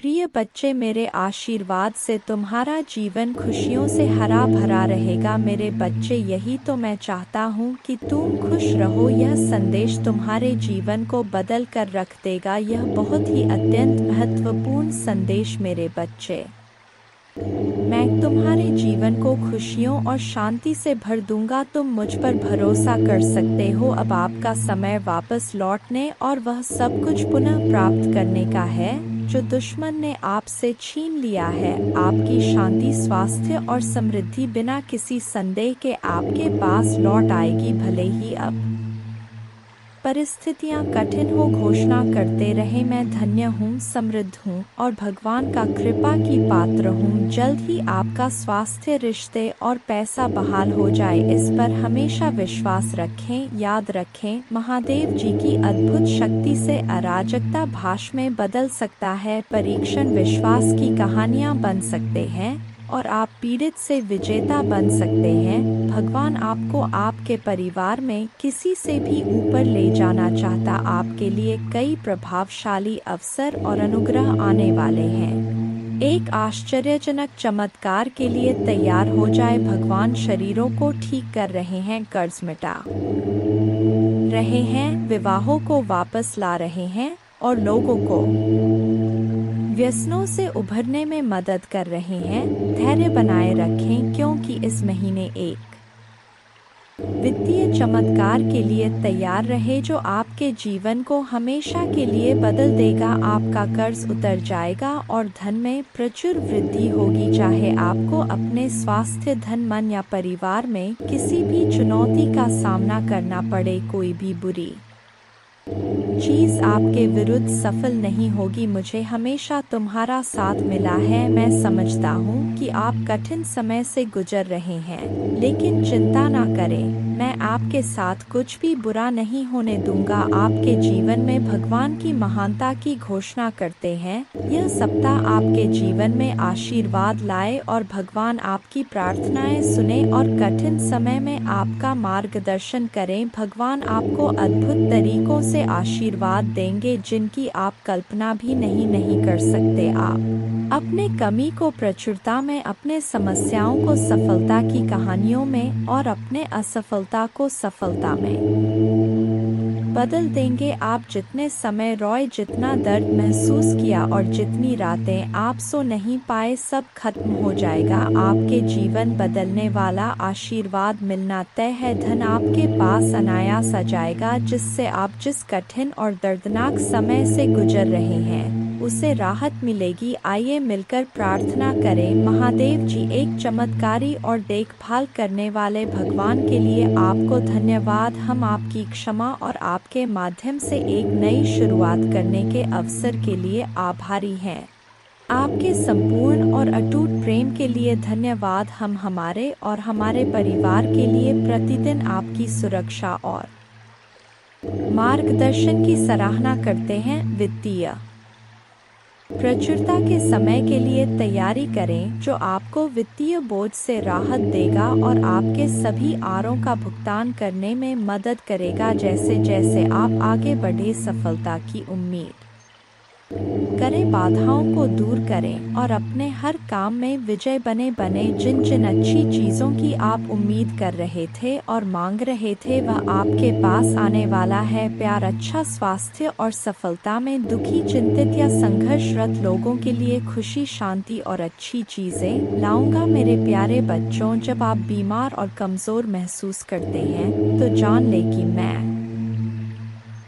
प्रिय बच्चे, मेरे आशीर्वाद से तुम्हारा जीवन खुशियों से हरा भरा रहेगा। मेरे बच्चे, यही तो मैं चाहता हूँ कि तुम खुश रहो। यह संदेश तुम्हारे जीवन को बदल कर रख देगा। यह बहुत ही अत्यंत महत्वपूर्ण संदेश मेरे बच्चे। मैं तुम्हारे जीवन को खुशियों और शांति से भर दूंगा। तुम मुझ पर भरोसा कर सकते हो। अब आपका समय वापस लौटने और वह सब कुछ पुनः प्राप्त करने का है जो दुश्मन ने आपसे छीन लिया है। आपकी शांति, स्वास्थ्य और समृद्धि बिना किसी संदेह के आपके पास लौट आएगी। भले ही अब परिस्थितियां कठिन हो, घोषणा करते रहे, मैं धन्य हूँ, समृद्ध हूँ और भगवान का कृपा की पात्र हूँ। जल्द ही आपका स्वास्थ्य, रिश्ते और पैसा बहाल हो जाए, इस पर हमेशा विश्वास रखें। याद रखें, महादेव जी की अद्भुत शक्ति से अराजकता भाष में बदल सकता है। परीक्षण विश्वास की कहानियाँ बन सकते हैं और आप पीड़ित से विजेता बन सकते हैं। भगवान आपको आपके परिवार में किसी से भी ऊपर ले जाना चाहता। आपके लिए कई प्रभावशाली अवसर और अनुग्रह आने वाले हैं। एक आश्चर्यजनक चमत्कार के लिए तैयार हो जाए। भगवान शरीरों को ठीक कर रहे हैं, कर्ज मिटा रहे हैं, विवाहों को वापस ला रहे हैं और लोगों को व्यसनों से उभरने में मदद कर रहे हैं। धैर्य बनाए रखें, क्योंकि इस महीने एक वित्तीय चमत्कार के लिए तैयार रहे जो आपके जीवन को हमेशा के लिए बदल देगा। आपका कर्ज उतर जाएगा और धन में प्रचुर वृद्धि होगी। चाहे आपको अपने स्वास्थ्य, धन, मन या परिवार में किसी भी चुनौती का सामना करना पड़े, कोई भी बुरी चीज आपके विरुद्ध सफल नहीं होगी। मुझे हमेशा तुम्हारा साथ मिला है। मैं समझता हूँ कि आप कठिन समय से गुजर रहे हैं, लेकिन चिंता ना करें, मैं आपके साथ कुछ भी बुरा नहीं होने दूंगा। आपके जीवन में भगवान की महानता की घोषणा करते हैं। यह सप्ताह आपके जीवन में आशीर्वाद लाए और भगवान आपकी प्रार्थनाएं सुने और कठिन समय में आपका मार्गदर्शन करें। भगवान आपको अद्भुत तरीकों से आशीर्वाद देंगे जिनकी आप कल्पना भी नहीं कर सकते। आप अपने कमी को प्रचुरता में, अपने समस्याओं को सफलता की कहानियों में और अपने असफलता को सफलता में बदल देंगे। आप जितने समय रोए, जितना दर्द महसूस किया और जितनी रातें आप सो नहीं पाए, सब खत्म हो जाएगा। आपके जीवन बदलने वाला आशीर्वाद मिलना तय है। धन आपके पास अनायास आ जाएगा, जिससे आप जिस कठिन और दर्दनाक समय से गुजर रहे हैं उसे राहत मिलेगी। आइए मिलकर प्रार्थना करें। महादेव जी, एक चमत्कारी और देखभाल करने वाले भगवान के लिए आपको धन्यवाद। हम आपकी क्षमा और आपके माध्यम से एक नई शुरुआत करने के अवसर के लिए आभारी हैं। आपके संपूर्ण और अटूट प्रेम के लिए धन्यवाद। हम हमारे और हमारे परिवार के लिए प्रतिदिन आपकी सुरक्षा और मार्गदर्शन की सराहना करते हैं। वित्तीय प्रचुरता के समय के लिए तैयारी करें जो आपको वित्तीय बोझ से राहत देगा और आपके सभी आरों का भुगतान करने में मदद करेगा। जैसे जैसे आप आगे बढ़े, सफलता की उम्मीद करें, बाधाओं को दूर करें और अपने हर काम में विजय बने। जिन जिन अच्छी चीज़ों की आप उम्मीद कर रहे थे और मांग रहे थे, वह आपके पास आने वाला है। प्यार, अच्छा स्वास्थ्य और सफलता में दुखी, चिंतित या संघर्षरत लोगों के लिए खुशी, शांति और अच्छी चीज़ें लाऊंगा। मेरे प्यारे बच्चों, जब आप बीमार और कमज़ोर महसूस करते हैं तो जान लें कि मैं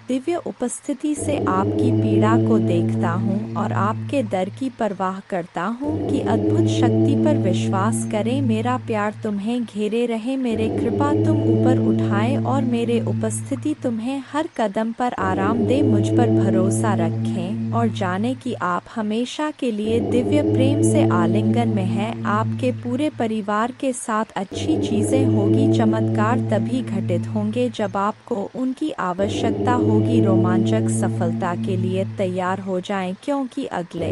दिव्य उपस्थिति से आपकी पीड़ा को देखता हूँ और आपके दर की परवाह करता हूँ कि अद्भुत शक्ति पर विश्वास करें। मेरा प्यार तुम्हें घेरे रहे, मेरे कृपा तुम ऊपर उठाए और मेरे उपस्थिति तुम्हें हर कदम पर आराम दे। मुझ पर भरोसा रखें और जाने कि आप हमेशा के लिए दिव्य प्रेम से आलिंगन में हैं। आपके पूरे परिवार के साथ अच्छी चीज़ें होगी। चमत्कार तभी घटित होंगे जब आपको उनकी आवश्यकता होगी। रोमांचक सफलता के लिए तैयार हो जाएं, क्योंकि अगले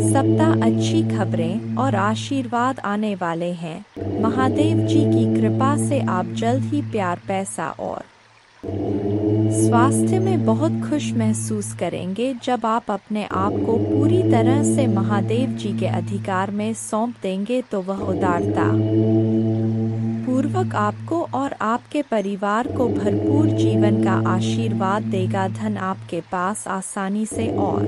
सप्ताह अच्छी खबरें और आशीर्वाद आने वाले हैं। महादेव जी की कृपा से आप जल्द ही प्यार, पैसा और स्वास्थ्य में बहुत खुश महसूस करेंगे जब आप अपने आप को पूरी तरह से महादेव जी के अधिकार में सौंप देंगे तो वह उदारता पूर्वक आपको और आपके परिवार को भरपूर जीवन का आशीर्वाद देगा। धन आपके पास आसानी से और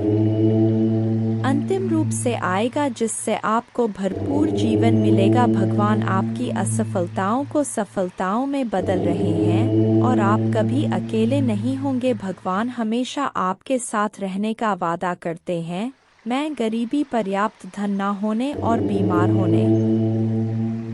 अंतिम रूप से आएगा जिससे आपको भरपूर जीवन मिलेगा। भगवान आपकी असफलताओं को सफलताओं में बदल रहे हैं और आप कभी अकेले नहीं होंगे। भगवान हमेशा आपके साथ रहने का वादा करते हैं। मैं गरीबी, पर्याप्त धन न होने और बीमार होने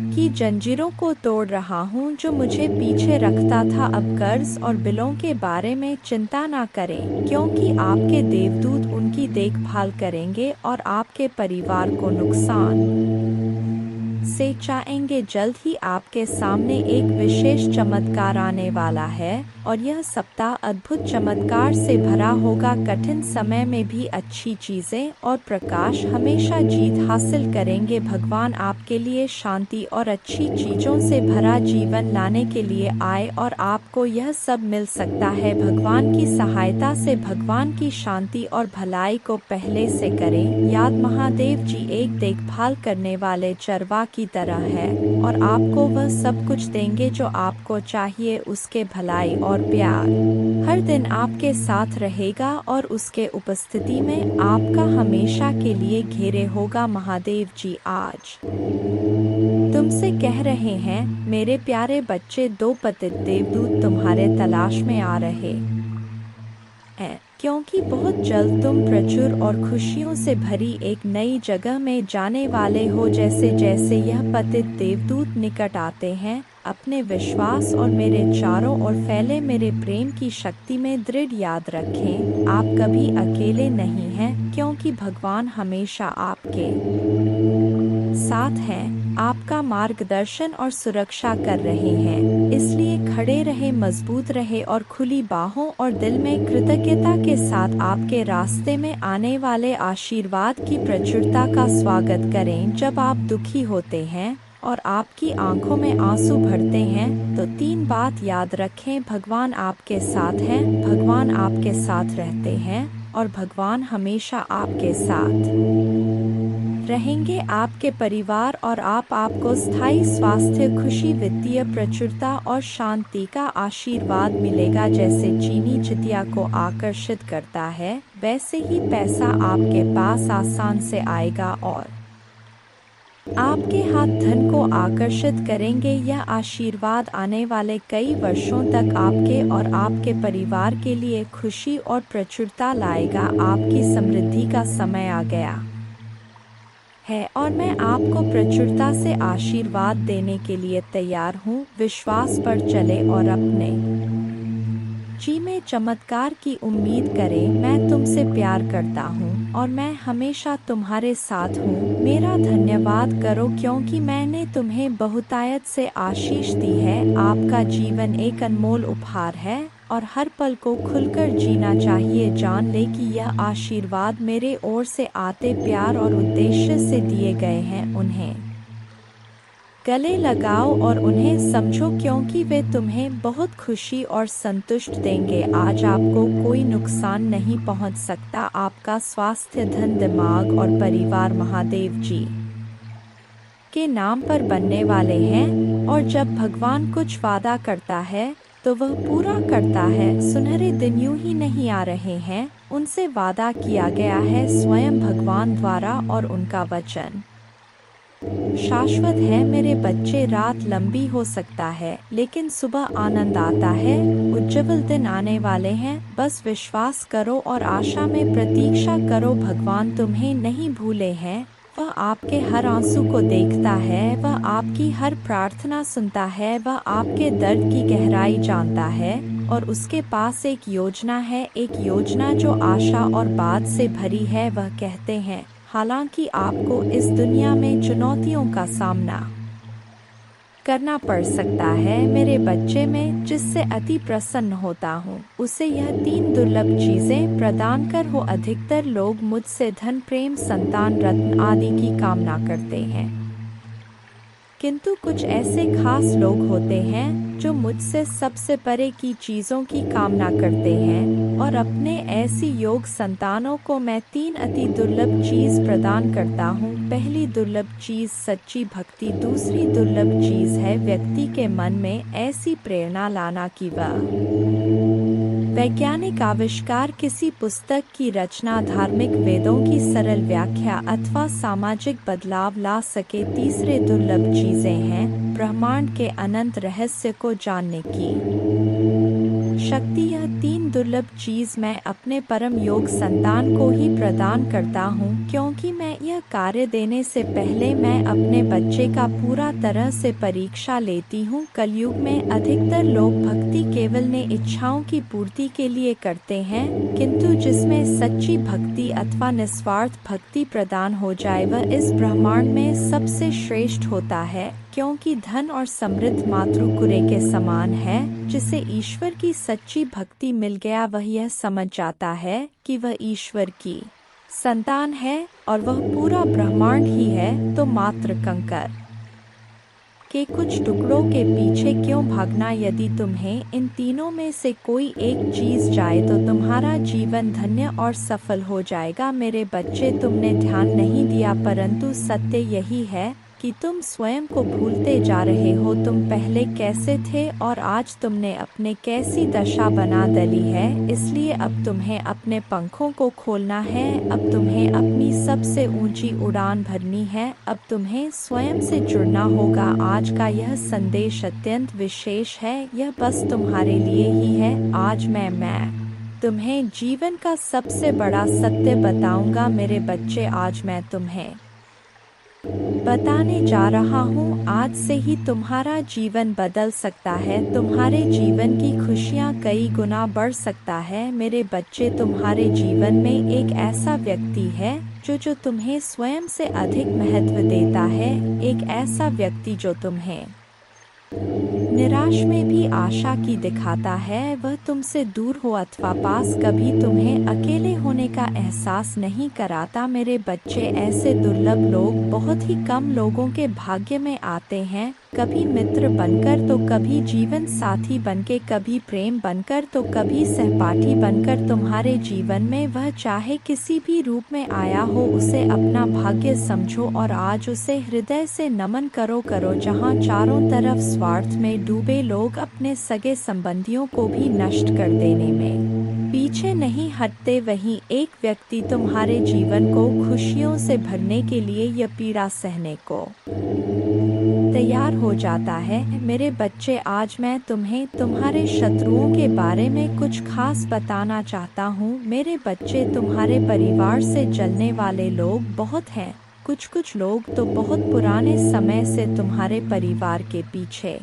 की जंजीरों को तोड़ रहा हूँ जो मुझे पीछे रखता था। अब कर्ज और बिलों के बारे में चिंता ना करें क्योंकि आपके देवदूत उनकी देखभाल करेंगे और आपके परिवार को नुकसान से बचाएंगे। जल्द ही आपके सामने एक विशेष चमत्कार आने वाला है और यह सप्ताह अद्भुत चमत्कार से भरा होगा। कठिन समय में भी अच्छी चीजें और प्रकाश हमेशा जीत हासिल करेंगे। भगवान आपके लिए शांति और अच्छी चीजों से भरा जीवन लाने के लिए आए और आपको यह सब मिल सकता है। भगवान की सहायता से भगवान की शांति और भलाई को पहले से करें याद। महादेव जी एक देखभाल करने वाले चरवा की तरह है और आपको वह सब कुछ देंगे जो आपको चाहिए। उसके भलाई और प्यार हर दिन आपके साथ रहेगा और उसके उपस्थिति में आपका हमेशा के लिए घेरे होगा। महादेव जी आज तुमसे कह रहे हैं मेरे प्यारे बच्चे, दो पतित देवदूत तुम्हारे तलाश में आ रहे हैं क्योंकि बहुत जल्द तुम प्रचुर और खुशियों से भरी एक नई जगह में जाने वाले हो। जैसे जैसे यह पतित देवदूत निकट आते हैं अपने विश्वास और मेरे चारों ओर फैले मेरे प्रेम की शक्ति में दृढ़ याद रखें आप कभी अकेले नहीं हैं क्योंकि भगवान हमेशा आपके साथ हैं, आपका मार्गदर्शन और सुरक्षा कर रहे हैं। इसलिए खड़े रहे, मजबूत रहे और खुली बाहों और दिल में कृतज्ञता के साथ आपके रास्ते में आने वाले आशीर्वाद की प्रचुरता का स्वागत करें। जब आप दुखी होते हैं और आपकी आंखों में आंसू भरते हैं तो तीन बात याद रखें। भगवान आपके साथ हैं, भगवान आपके साथ रहते हैं और भगवान हमेशा आपके साथ रहेंगे। आपके परिवार और आपको स्थायी स्वास्थ्य, खुशी, वित्तीय प्रचुरता और शांति का आशीर्वाद मिलेगा। जैसे चीनी चितिया को आकर्षित करता है वैसे ही पैसा आपके पास आसान से आएगा और आपके हाथ धन को आकर्षित करेंगे। यह आशीर्वाद आने वाले कई वर्षों तक आपके और आपके परिवार के लिए खुशी और प्रचुरता लाएगा। आपकी समृद्धि का समय आ गया है और मैं आपको प्रचुरता से आशीर्वाद देने के लिए तैयार हूँ। विश्वास पर चले और अपने जी में चमत्कार की उम्मीद करें। मैं तुमसे प्यार करता हूँ और मैं हमेशा तुम्हारे साथ हूँ। मेरा धन्यवाद करो क्योंकि मैंने तुम्हें बहुतायत से आशीष दी है। आपका जीवन एक अनमोल उपहार है और हर पल को खुलकर जीना चाहिए। जान ले कि यह आशीर्वाद मेरे ओर से आते प्यार और उद्देश्य से दिए गए हैं। उन्हें गले लगाओ और उन्हें समझो क्योंकि वे तुम्हें बहुत खुशी और संतुष्ट देंगे। आज आपको कोई नुकसान नहीं पहुंच सकता। आपका स्वास्थ्य, धन, दिमाग और परिवार महादेव जी के नाम पर बनने वाले हैं और जब भगवान कुछ वादा करता है तो वह पूरा करता है। सुनहरे दिन यूं ही नहीं आ रहे हैं, उनसे वादा किया गया है स्वयं भगवान द्वारा और उनका वचन शाश्वत है। मेरे बच्चे, रात लंबी हो सकता है लेकिन सुबह आनंद आता है। उज्जवल दिन आने वाले हैं, बस विश्वास करो और आशा में प्रतीक्षा करो। भगवान तुम्हें नहीं भूले हैं, वह आपके हर आंसू को देखता है, वह आपकी हर प्रार्थना सुनता है, वह आपके दर्द की गहराई जानता है और उसके पास एक योजना है, एक योजना जो आशा और बात से भरी है। वह कहते हैं हालांकि आपको इस दुनिया में चुनौतियों का सामना करना पड़ सकता है, मेरे बच्चे में जिससे अति प्रसन्न होता हूँ उसे यह तीन दुर्लभ चीजें प्रदान कर हो। अधिकतर लोग मुझसे धन, प्रेम, संतान, रत्न आदि की कामना करते हैं किंतु कुछ ऐसे खास लोग होते हैं जो मुझसे सबसे परे की चीज़ों की कामना करते हैं, और अपने ऐसी योग संतानों को मैं 3 अति दुर्लभ चीज़ प्रदान करता हूँ। पहली दुर्लभ चीज़ सच्ची भक्ति, दूसरी दुर्लभ चीज़ है व्यक्ति के मन में ऐसी प्रेरणा लाना कि वह वैज्ञानिक आविष्कार, किसी पुस्तक की रचना, धार्मिक वेदों की सरल व्याख्या अथवा सामाजिक बदलाव ला सके। तीसरे दुर्लभ चीजें हैं ब्रह्मांड के अनंत रहस्य को जानने की शक्ति। यह 3 दुर्लभ चीज मैं अपने परम योग संतान को ही प्रदान करता हूँ, क्योंकि मैं यह कार्य देने से पहले मैं अपने बच्चे का पूरा तरह से परीक्षा लेती हूँ। कलयुग में अधिकतर लोग भक्ति केवल ने इच्छाओं की पूर्ति के लिए करते हैं, किंतु जिसमें सच्ची भक्ति अथवा निस्वार्थ भक्ति प्रदान हो जाए वह इस ब्रह्मांड में सबसे श्रेष्ठ होता है, क्योंकि धन और समृद्ध मातृकुरे के समान है। जिसे ईश्वर की सच्ची भक्ति मिल गया वह यह समझ जाता है कि वह ईश्वर की संतान है और वह पूरा ब्रह्मांड ही है। तो मात्र कंकर के कुछ टुकड़ों के पीछे क्यों भागना? यदि तुम्हें इन तीनों में से कोई एक चीज जाए तो तुम्हारा जीवन धन्य और सफल हो जाएगा। मेरे बच्चे, तुमने ध्यान नहीं दिया, परंतु सत्य यही है कि तुम स्वयं को भूलते जा रहे हो। तुम पहले कैसे थे और आज तुमने अपने कैसी दशा बना डाली है। इसलिए अब तुम्हें अपने पंखों को खोलना है, अब तुम्हें अपनी सबसे ऊंची उड़ान भरनी है, अब तुम्हें स्वयं से जुड़ना होगा। आज का यह संदेश अत्यंत विशेष है, यह बस तुम्हारे लिए ही है। आज मैं तुम्हें जीवन का सबसे बड़ा सत्य बताऊंगा। मेरे बच्चे, आज मैं तुम्हें बताने जा रहा हूँ, आज से ही तुम्हारा जीवन बदल सकता है, तुम्हारे जीवन की खुशियाँ कई गुना बढ़ सकता है। मेरे बच्चे, तुम्हारे जीवन में एक ऐसा व्यक्ति है जो तुम्हें स्वयं से अधिक महत्व देता है, एक ऐसा व्यक्ति जो तुम्हें निराश में भी आशा की दिखाता है। वह तुमसे दूर हो अथवा पास, कभी तुम्हें अकेले होने का एहसास नहीं कराता। मेरे बच्चे, ऐसे दुर्लभ लोग बहुत ही कम लोगों के भाग्य में आते हैं, कभी मित्र बनकर तो कभी जीवन साथी बनके, कभी प्रेम बनकर तो कभी सहपाठी बनकर। तुम्हारे जीवन में वह चाहे किसी भी रूप में आया हो, उसे अपना भाग्य समझो और आज उसे हृदय से नमन करो। जहाँ चारों तरफ स्वार्थ में डूबे लोग अपने सगे संबंधियों को भी नष्ट कर देने में पीछे नहीं हटते, वहीं एक व्यक्ति तुम्हारे जीवन को खुशियों से भरने के लिए यह पीड़ा सहने को तैयार हो जाता है। मेरे बच्चे, आज मैं तुम्हें तुम्हारे शत्रुओं के बारे में कुछ खास बताना चाहता हूँ। मेरे बच्चे, तुम्हारे परिवार से जलने वाले लोग बहुत हैं। कुछ लोग तो बहुत पुराने समय से तुम्हारे परिवार के पीछे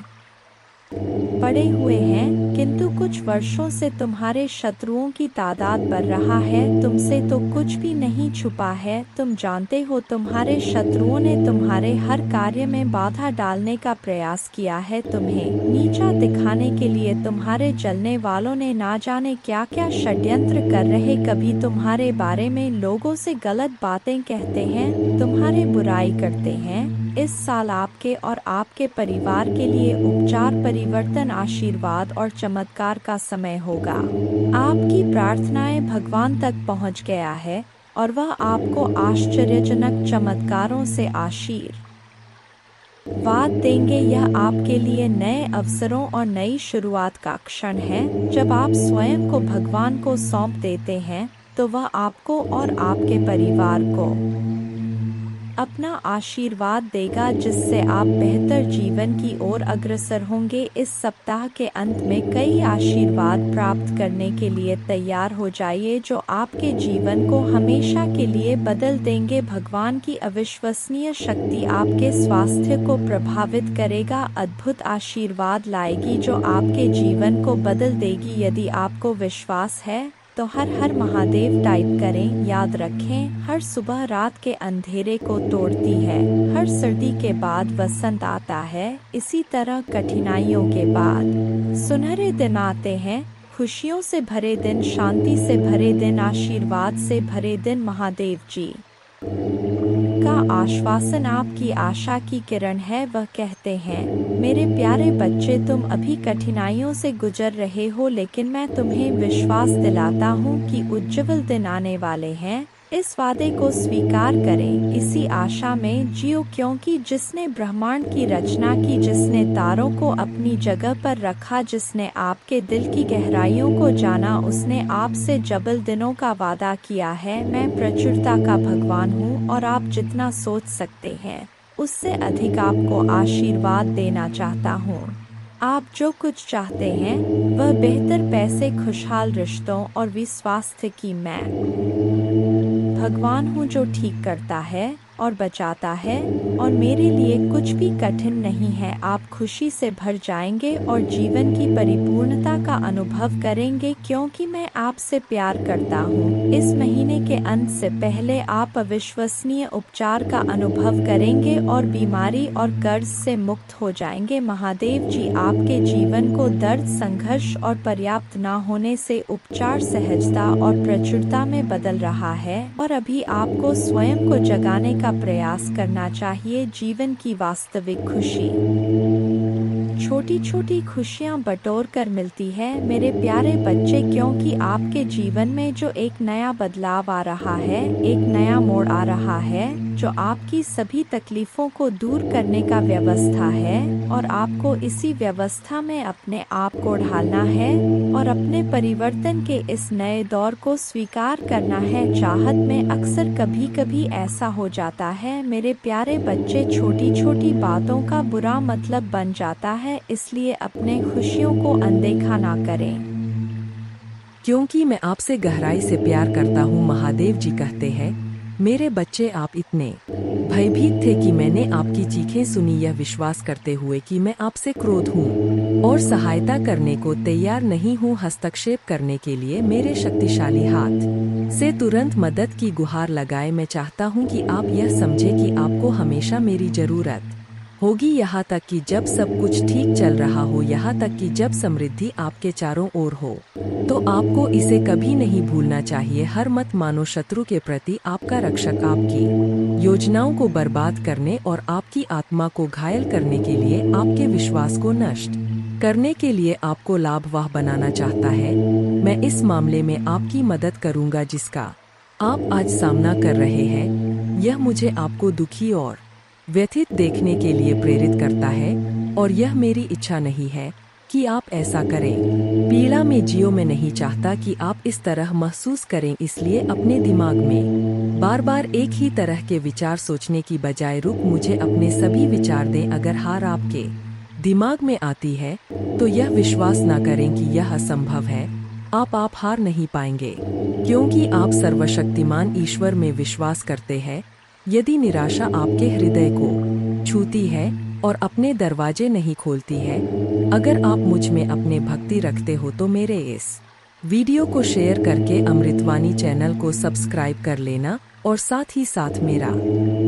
पड़े हुए हैं, किंतु कुछ वर्षों से तुम्हारे शत्रुओं की तादाद बढ़ रहा है। तुमसे तो कुछ भी नहीं छुपा है, तुम जानते हो तुम्हारे शत्रुओं ने तुम्हारे हर कार्य में बाधा डालने का प्रयास किया है, तुम्हें नीचा दिखाने के लिए तुम्हारे जलने वालों ने ना जाने क्या क्या षड्यंत्र कर रहे। कभी तुम्हारे बारे में लोगों से गलत बातें कहते हैं, तुम्हारे बुराई करते हैं। इस साल आपके और आपके परिवार के लिए उपचार, परिवर्तन, आशीर्वाद और चमत्कार का समय होगा। आपकी प्रार्थनाएं भगवान तक पहुंच गया है और वह आपको आश्चर्यजनक चमत्कारों से आशीर्वाद देंगे। यह आपके लिए नए अवसरों और नई शुरुआत का क्षण है। जब आप स्वयं को भगवान को सौंप देते हैं तो वह आपको और आपके परिवार को अपना आशीर्वाद देगा, जिससे आप बेहतर जीवन की ओर अग्रसर होंगे। इस सप्ताह के अंत में कई आशीर्वाद प्राप्त करने के लिए तैयार हो जाइए, जो आपके जीवन को हमेशा के लिए बदल देंगे। भगवान की अविश्वसनीय शक्ति आपके स्वास्थ्य को प्रभावित करेगा, अद्भुत आशीर्वाद लाएगी जो आपके जीवन को बदल देगी। यदि आपको विश्वास है तो हर हर महादेव टाइप करें। याद रखें, हर सुबह रात के अंधेरे को तोड़ती है, हर सर्दी के बाद वसंत आता है, इसी तरह कठिनाइयों के बाद सुनहरे दिन आते हैं। खुशियों से भरे दिन, शांति से भरे दिन, आशीर्वाद से भरे दिन। महादेव जी उनका आश्वासन आपकी आशा की किरण है। वह कहते हैं, मेरे प्यारे बच्चे, तुम अभी कठिनाइयों से गुजर रहे हो, लेकिन मैं तुम्हें विश्वास दिलाता हूँ कि उज्ज्वल दिन आने वाले हैं। इस वादे को स्वीकार करें, इसी आशा में जियो, क्योंकि जिसने ब्रह्मांड की रचना की, जिसने तारों को अपनी जगह पर रखा, जिसने आपके दिल की गहराइयों को जाना, उसने आपसे जबल दिनों का वादा किया है। मैं प्रचुरता का भगवान हूँ और आप जितना सोच सकते हैं उससे अधिक आपको आशीर्वाद देना चाहता हूँ। आप जो कुछ चाहते हैं वह बेहतर पैसे, खुशहाल रिश्तों और स्वास्थ्य की मैं भगवान हूँ जो ठीक करता है और बचाता है, और मेरे लिए कुछ भी कठिन नहीं है। आप खुशी से भर जाएंगे और जीवन की परिपूर्णता का अनुभव करेंगे, क्योंकि मैं आपसे प्यार करता हूँ। इस महीने के अंत से पहले आप अविश्वसनीय उपचार का अनुभव करेंगे और बीमारी और कर्ज से मुक्त हो जाएंगे। महादेव जी आपके जीवन को दर्द, संघर्ष और पर्याप्त न होने से उपचार, सहजता और प्रचुरता में बदल रहा है, और अभी आपको स्वयं को जगाने का प्रयास करना चाहिए। जीवन की वास्तविक खुशी छोटी छोटी खुशियां बटोर कर मिलती है मेरे प्यारे बच्चे, क्योंकि आपके जीवन में जो एक नया बदलाव आ रहा है, एक नया मोड़ आ रहा है, जो आपकी सभी तकलीफों को दूर करने का व्यवस्था है, और आपको इसी व्यवस्था में अपने आप को ढालना है और अपने परिवर्तन के इस नए दौर को स्वीकार करना है। चाहत में अक्सर कभी कभी ऐसा हो जाता है मेरे प्यारे बच्चे, छोटी छोटी बातों का बुरा मतलब बन जाता है, इसलिए अपने खुशियों को अनदेखा ना करें। क्योंकि मैं आपसे गहराई से प्यार करता हूँ, महादेव जी कहते हैं। मेरे बच्चे, आप इतने भयभीत थे कि मैंने आपकी चीखें सुनी, यह विश्वास करते हुए कि मैं आपसे क्रोध हूँ और सहायता करने को तैयार नहीं हूँ। हस्तक्षेप करने के लिए मेरे शक्तिशाली हाथ से तुरंत मदद की गुहार लगाए। मैं चाहता हूँ कि आप यह समझें कि आपको हमेशा मेरी जरूरत होगी, यहाँ तक कि जब सब कुछ ठीक चल रहा हो, यहाँ तक कि जब समृद्धि आपके चारों ओर हो। तो आपको इसे कभी नहीं भूलना चाहिए। हर मत मानो शत्रु के प्रति आपका रक्षक आपकी योजनाओं को बर्बाद करने और आपकी आत्मा को घायल करने के लिए, आपके विश्वास को नष्ट करने के लिए आपको लाभवाह बनाना चाहता है। मैं इस मामले में आपकी मदद करूंगा जिसका आप आज सामना कर रहे हैं। यह मुझे आपको दुखी और व्यथित देखने के लिए प्रेरित करता है, और यह मेरी इच्छा नहीं है कि आप ऐसा करें। पीड़ा में जियो। मैं नहीं चाहता कि आप इस तरह महसूस करें, इसलिए अपने दिमाग में बार बार एक ही तरह के विचार सोचने की बजाय मुझे अपने सभी विचार दें। अगर हार आपके दिमाग में आती है तो यह विश्वास ना करें कि यह असंभव है। आप हार नहीं पाएंगे, क्योंकि आप सर्वशक्तिमान ईश्वर में विश्वास करते हैं। यदि निराशा आपके हृदय को छूती है और अपने दरवाजे नहीं खोलती है, अगर आप मुझ में अपने भक्ति रखते हो, तो मेरे इस वीडियो को शेयर करके अमृतवाणी चैनल को सब्सक्राइब कर लेना, और साथ ही साथ मेरा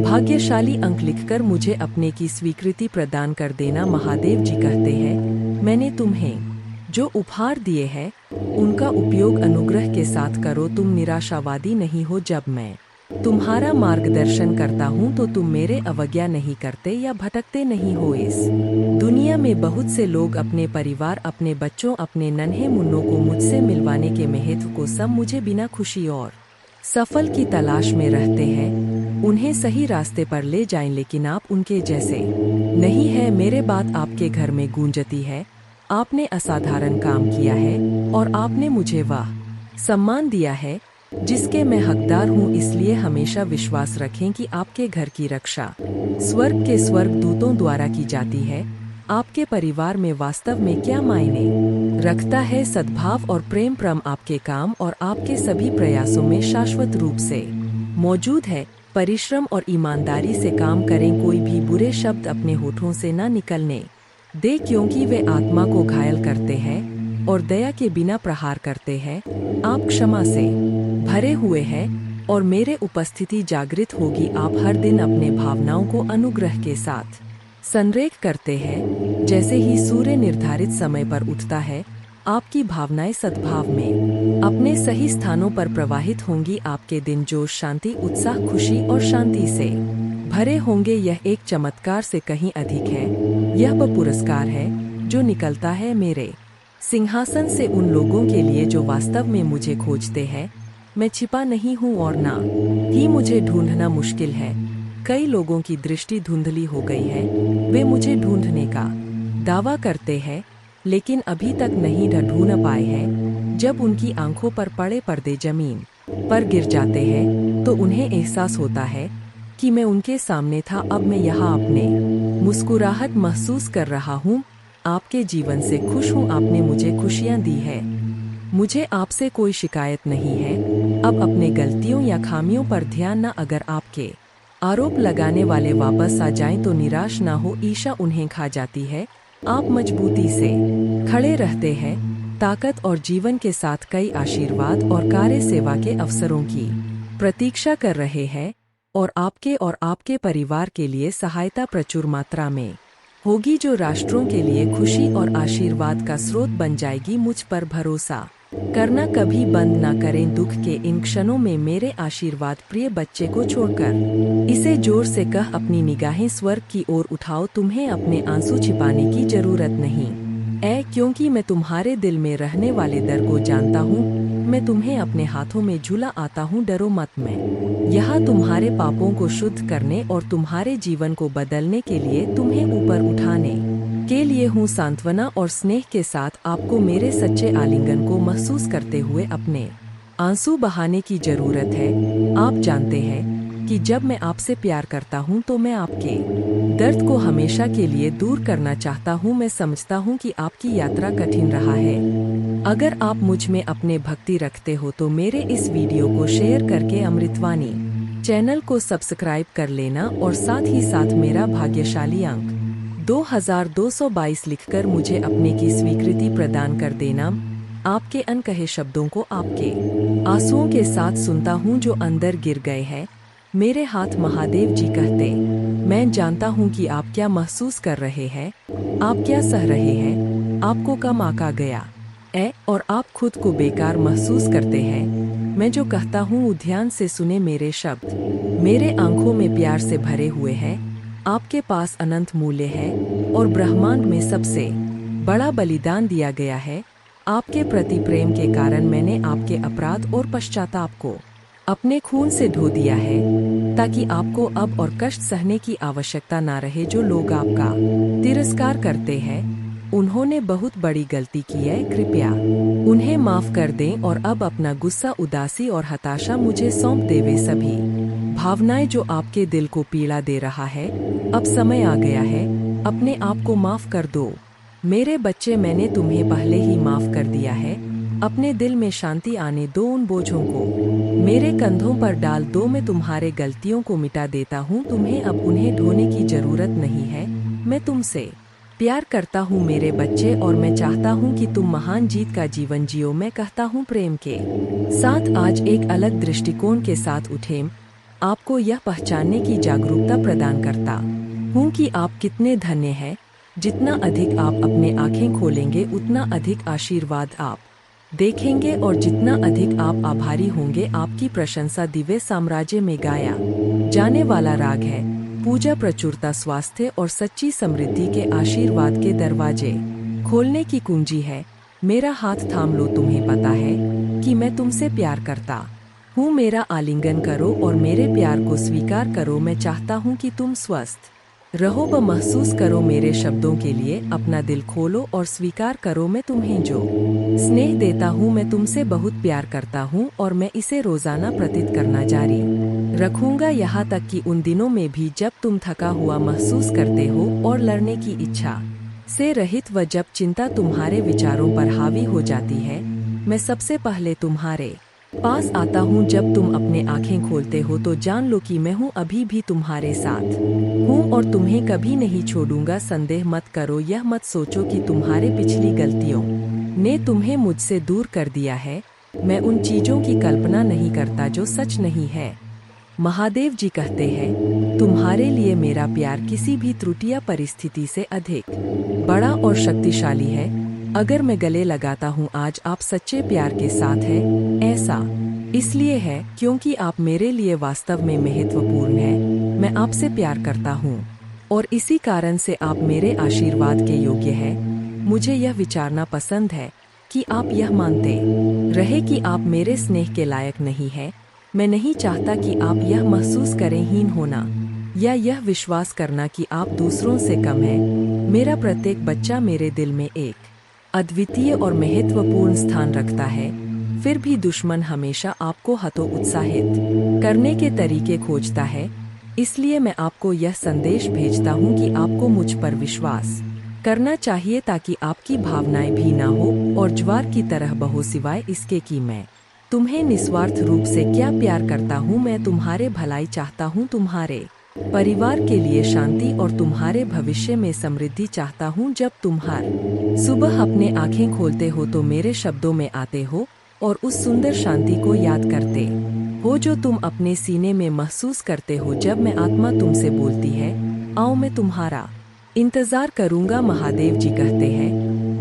भाग्यशाली अंक लिखकर मुझे अपने की स्वीकृति प्रदान कर देना। महादेव जी कहते हैं, मैंने तुम्हें जो उपहार दिए हैं उनका उपयोग अनुग्रह के साथ करो। तुम निराशावादी नहीं हो। जब मैं तुम्हारा मार्गदर्शन करता हूँ तो तुम मेरे अवज्ञा नहीं करते या भटकते नहीं हो। इस दुनिया में बहुत से लोग अपने परिवार, अपने बच्चों, अपने नन्हे मुन्नों को मुझसे मिलवाने के महत्व को सब मुझे बिना खुशी और सफल की तलाश में रहते हैं। उन्हें सही रास्ते पर ले जाएं, लेकिन आप उनके जैसे नहीं है। मेरे बात आपके घर में गूंजती है। आपने असाधारण काम किया है और आपने मुझे वह सम्मान दिया है जिसके मैं हकदार हूँ। इसलिए हमेशा विश्वास रखें कि आपके घर की रक्षा स्वर्ग के स्वर्गदूतों द्वारा की जाती है। आपके परिवार में वास्तव में क्या मायने रखता है? सद्भाव और प्रेम परम आपके काम और आपके सभी प्रयासों में शाश्वत रूप से मौजूद है। परिश्रम और ईमानदारी से काम करें। कोई भी बुरे शब्द अपने होठों से न निकलने दे, क्योंकि वे आत्मा को घायल करते हैं और दया के बिना प्रहार करते हैं। आप क्षमा से भरे हुए हैं और मेरे उपस्थिति जागृत होगी। आप हर दिन अपने भावनाओं को अनुग्रह के साथ संरेख करते हैं। जैसे ही सूर्य निर्धारित समय पर उठता है, आपकी भावनाएं सद्भाव में अपने सही स्थानों पर प्रवाहित होंगी। आपके दिन जोश, शांति, उत्साह, खुशी और शांति से भरे होंगे, यह एक चमत्कार से कहीं अधिक है। यह वह पुरस्कार है जो निकलता है मेरे सिंहासन से उन लोगों के लिए जो वास्तव में मुझे खोजते हैं। मैं छिपा नहीं हूँ और ना ही मुझे ढूंढना मुश्किल है। कई लोगों की दृष्टि धुंधली हो गई है, वे मुझे ढूंढने का दावा करते हैं लेकिन अभी तक नहीं ढूंढ पाए हैं। जब उनकी आंखों पर पड़े पर्दे जमीन पर गिर जाते हैं तो उन्हें एहसास होता है कि मैं उनके सामने था। अब मैं यहाँ अपने मुस्कुराहट महसूस कर रहा हूँ। आपके जीवन से खुश हूँ, आपने मुझे खुशियाँ दी है। मुझे आपसे कोई शिकायत नहीं है। अब अपने गलतियों या खामियों पर ध्यान न, अगर आपके आरोप लगाने वाले वापस आ जाएं तो निराश ना हो, ईर्ष्या उन्हें खा जाती है। आप मजबूती से खड़े रहते हैं, ताकत और जीवन के साथ कई आशीर्वाद और कार्य सेवा के अवसरों की प्रतीक्षा कर रहे हैं और आपके परिवार के लिए सहायता प्रचुर मात्रा में होगी जो राष्ट्रों के लिए खुशी और आशीर्वाद का स्रोत बन जाएगी। मुझ पर भरोसा करना कभी बंद ना करें। दुख के इन क्षणों में मेरे आशीर्वाद, प्रिय बच्चे को छोड़कर इसे जोर से कह, अपनी निगाहें स्वर्ग की ओर उठाओ। तुम्हें अपने आंसू छिपाने की जरूरत नहीं है, क्योंकि मैं तुम्हारे दिल में रहने वाले डर को जानता हूँ। मैं तुम्हें अपने हाथों में झूला आता हूँ, डरो मत। मैं यहाँ तुम्हारे पापों को शुद्ध करने और तुम्हारे जीवन को बदलने के लिए तुम्हें ऊपर उठाने के लिए हूँ। सांत्वना और स्नेह के साथ आपको मेरे सच्चे आलिंगन को महसूस करते हुए अपने आंसू बहाने की जरूरत है। आप जानते हैं कि जब मैं आपसे प्यार करता हूँ तो मैं आपके दर्द को हमेशा के लिए दूर करना चाहता हूँ। मैं समझता हूँ कि आपकी यात्रा कठिन रहा है। अगर आप मुझ में अपने भक्ति रखते हो तो मेरे इस वीडियो को शेयर करके अमृतवाणी चैनल को सब्सक्राइब कर लेना और साथ ही साथ मेरा भाग्यशाली अंक 2222 लिखकर मुझे अपने की स्वीकृति प्रदान कर देना। आपके अनकहे शब्दों को आपके आंसुओं के साथ सुनता हूँ जो अंदर गिर गए हैं। मेरे हाथ महादेव जी कहते, मैं जानता हूँ कि आप क्या महसूस कर रहे हैं, आप क्या सह रहे हैं। आपको कम आका गया है और आप खुद को बेकार महसूस करते हैं। मैं जो कहता हूँ ध्यान से सुने, मेरे शब्द मेरे आंखों में प्यार से भरे हुए हैं। आपके पास अनंत मूल्य है और ब्रह्मांड में सबसे बड़ा बलिदान दिया गया है। आपके प्रति प्रेम के कारण मैंने आपके अपराध और पश्चाताप को अपने खून से धो दिया है, ताकि आपको अब और कष्ट सहने की आवश्यकता ना रहे। जो लोग आपका तिरस्कार करते हैं उन्होंने बहुत बड़ी गलती की है, कृपया उन्हें माफ कर दें और अब अपना गुस्सा, उदासी और हताशा मुझे सौंप दे। वे सभी भावनाएं जो आपके दिल को पीड़ा दे रहा है, अब समय आ गया है, अपने आप को माफ कर दो। मेरे बच्चे, मैंने तुम्हें पहले ही माफ कर दिया है। अपने दिल में शांति आने दो, उन बोझों को मेरे कंधों पर डाल दो। मैं तुम्हारे गलतियों को मिटा देता हूँ, तुम्हें अब उन्हें ढोने की जरूरत नहीं है। मैं तुमसे प्यार करता हूँ मेरे बच्चे, और मैं चाहता हूँ कि तुम महान जीत का जीवन जियो। मैं कहता हूँ प्रेम के साथ आज एक अलग दृष्टिकोण के साथ उठें। आपको यह पहचानने की जागरूकता प्रदान करता हूँ कि आप कितने धन्य हैं। जितना अधिक आप अपने आंखें खोलेंगे उतना अधिक आशीर्वाद आप देखेंगे, और जितना अधिक आप आभारी होंगे आपकी प्रशंसा दिव्य साम्राज्य में गाया जाने वाला राग है। पूजा, प्रचुरता, स्वास्थ्य और सच्ची समृद्धि के आशीर्वाद के दरवाजे खोलने की कुंजी है। मेरा हाथ थाम लो, तुम्हें पता है कि मैं तुमसे प्यार करता हूँ। मेरा आलिंगन करो और मेरे प्यार को स्वीकार करो। मैं चाहता हूँ कि तुम स्वस्थ रहो व महसूस करो मेरे शब्दों के लिए अपना दिल खोलो और स्वीकार करो। मैं तुम्हें जो स्नेह देता हूँ, मैं तुमसे बहुत प्यार करता हूँ और मैं इसे रोजाना प्रतीत करना जारी रखूंगा, यहाँ तक कि उन दिनों में भी जब तुम थका हुआ महसूस करते हो और लड़ने की इच्छा से रहित, व जब चिंता तुम्हारे विचारों पर हावी हो जाती है। मैं सबसे पहले तुम्हारे पास आता हूँ। जब तुम अपने आंखें खोलते हो तो जान लो कि मैं हूँ, अभी भी तुम्हारे साथ हूँ और तुम्हें कभी नहीं छोड़ूंगा। संदेह मत करो, यह मत सोचो कि तुम्हारे पिछली गलतियों ने तुम्हें मुझसे दूर कर दिया है। मैं उन चीजों की कल्पना नहीं करता जो सच नहीं है। महादेव जी कहते हैं, तुम्हारे लिए मेरा प्यार किसी भी त्रुटि या परिस्थिति से अधिक बड़ा और शक्तिशाली है। अगर मैं गले लगाता हूँ आज, आप सच्चे प्यार के साथ हैं। ऐसा इसलिए है क्योंकि आप मेरे लिए वास्तव में महत्वपूर्ण हैं। मैं आपसे प्यार करता हूँ और इसी कारण से आप मेरे आशीर्वाद के योग्य है। मुझे यह विचारना पसंद है कि आप यह मानते रहे कि आप मेरे स्नेह के लायक नहीं है। मैं नहीं चाहता कि आप यह महसूस करें हीन होना या यह विश्वास करना कि आप दूसरों से कम हैं। मेरा प्रत्येक बच्चा मेरे दिल में एक अद्वितीय और महत्वपूर्ण स्थान रखता है। फिर भी दुश्मन हमेशा आपको हतोत्साहित करने के तरीके खोजता है। इसलिए मैं आपको यह संदेश भेजता हूँ कि आपको मुझ पर विश्वास करना चाहिए ताकि आपकी भावनाएं भी ना हो और ज्वार की तरह बहो, सिवाय इसके कि मैं तुम्हें निस्वार्थ रूप से क्या प्यार करता हूँ। मैं तुम्हारे भलाई चाहता हूँ, तुम्हारे परिवार के लिए शांति और तुम्हारे भविष्य में समृद्धि चाहता हूँ। जब तुम हर सुबह अपने आंखें खोलते हो तो मेरे शब्दों में आते हो और उस सुंदर शांति को याद करते हो जो तुम अपने सीने में महसूस करते हो जब मैं आत्मा तुमसे बोलती है, आओ मैं तुम्हारा इंतजार करूंगा। महादेव जी कहते हैं,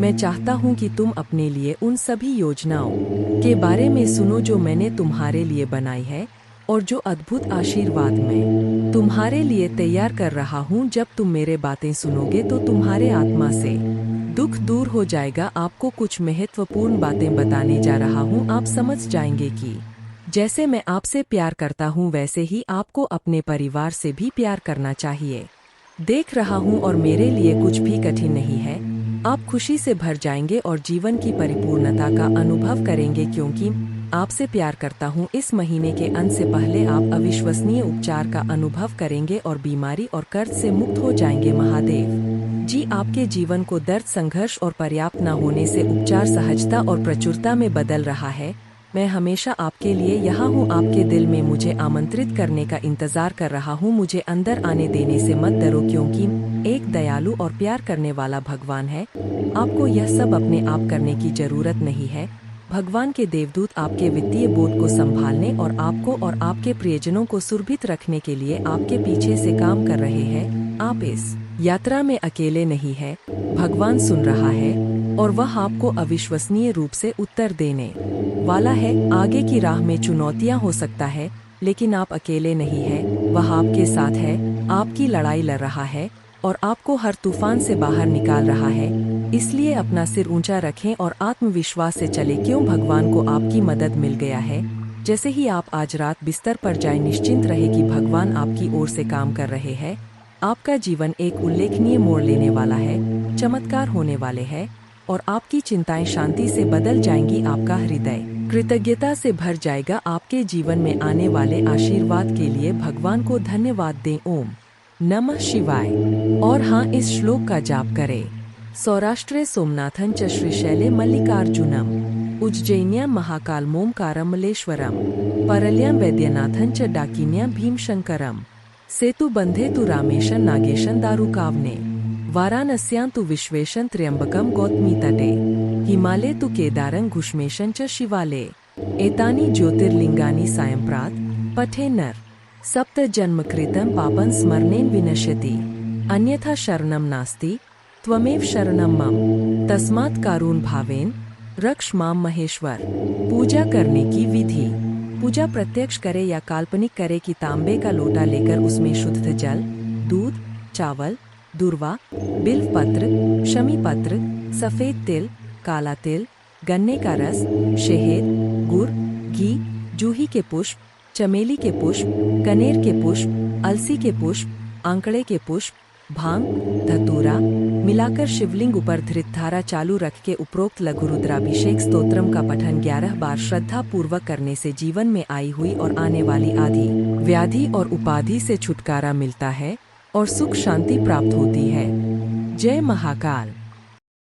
मैं चाहता हूं कि तुम अपने लिए उन सभी योजनाओं के बारे में सुनो जो मैंने तुम्हारे लिए बनाई है और जो अद्भुत आशीर्वाद मैं तुम्हारे लिए तैयार कर रहा हूं। जब तुम मेरे बातें सुनोगे तो तुम्हारे आत्मा से दुख दूर हो जाएगा। आपको कुछ महत्वपूर्ण बातें बताने जा रहा हूं। आप समझ जाएंगे कि जैसे मैं आपसे प्यार करता हूं वैसे ही आपको अपने परिवार से भी प्यार करना चाहिए। देख रहा हूं और मेरे लिए कुछ भी कठिन नहीं है। आप खुशी से भर जाएंगे और जीवन की परिपूर्णता का अनुभव करेंगे क्योंकि आपसे प्यार करता हूं। इस महीने के अंत से पहले आप अविश्वसनीय उपचार का अनुभव करेंगे और बीमारी और कर्ज से मुक्त हो जाएंगे। महादेव जी आपके जीवन को दर्द, संघर्ष और पर्याप्त न होने से उपचार, सहजता और प्रचुरता में बदल रहा है। मैं हमेशा आपके लिए यहाँ हूँ। आपके दिल में मुझे आमंत्रित करने का इंतजार कर रहा हूँ। मुझे अंदर आने देने से मत डरो क्योंकि एक दयालु और प्यार करने वाला भगवान है। आपको यह सब अपने आप करने की जरूरत नहीं है। भगवान के देवदूत आपके वित्तीय बोझ को संभालने और आपको और आपके प्रियजनों को सुरक्षित रखने के लिए आपके पीछे से काम कर रहे हैं। आप इस यात्रा में अकेले नहीं हैं। भगवान सुन रहा है और वह आपको अविश्वसनीय रूप से उत्तर देने वाला है। आगे की राह में चुनौतियां हो सकता है लेकिन आप अकेले नहीं हैं। वह आपके साथ है, आपकी लड़ाई लड़ रहा है और आपको हर तूफान से बाहर निकाल रहा है। इसलिए अपना सिर ऊंचा रखें और आत्मविश्वास से चले क्यों भगवान को आपकी मदद मिल गया है। जैसे ही आप आज रात बिस्तर पर जाएं, निश्चिंत रहे कि भगवान आपकी ओर से काम कर रहे हैं। आपका जीवन एक उल्लेखनीय मोड़ लेने वाला है, चमत्कार होने वाले हैं और आपकी चिंताएं शांति से बदल जाएंगी। आपका हृदय कृतज्ञता से भर जाएगा। आपके जीवन में आने वाले आशीर्वाद के लिए भगवान को धन्यवाद दें। ओम नमः शिवाय। और हाँ, इस श्लोक का जाप करें। सौराष्ट्रे सोमनाथं च श्रीशैले मल्लिकार्जुनम, उज्जैन्यां महाकालमोमकारं मल्लेश्वरम, परल्यां वैद्यनाथं च डाकिन्यां भीमशंकरम, सेतुबंधे तु रामेशं नागेशं दारुकावने, वाराणस्यां तु विश्वेशं त्र्यंबकं गौतमीतटे, हिमालये तु केदारं घुष्मेशं च शिवालये, एतानि ज्योतिर्लिंगानि सायंप्रात पठे नर, सप्त जन्मकृतं पापं स्मरणेन विनश्यति, अन्यथा शरणं नास्ति त्वमेव शरणं मम, तस्मात् कारुण भावेन रक्ष माम महेश्वर। पूजा करने की विधि। पूजा प्रत्यक्ष करे या काल्पनिक करे कि तांबे का लोटा लेकर उसमें शुद्ध जल, दूध, चावल, दूर्वा, बिल्व पत्र, शमी पत्र, सफेद तिल, काला तिल, गन्ने का रस, शहद, गुड़, घी, जूही के पुष्प, चमेली के पुष्प, कनेर के पुष्प, अलसी के पुष्प, आंकड़े के पुष्प, भांग, धतूरा मिलाकर शिवलिंग ऊपर धृत धारा चालू रख के उपरोक्त लघु रुद्राभिषेक स्तोत्रम का पठन 11 बार श्रद्धा पूर्वक करने से जीवन में आई हुई और आने वाली आदि व्याधि और उपाधि से छुटकारा मिलता है और सुख शांति प्राप्त होती है। जय महाकाल।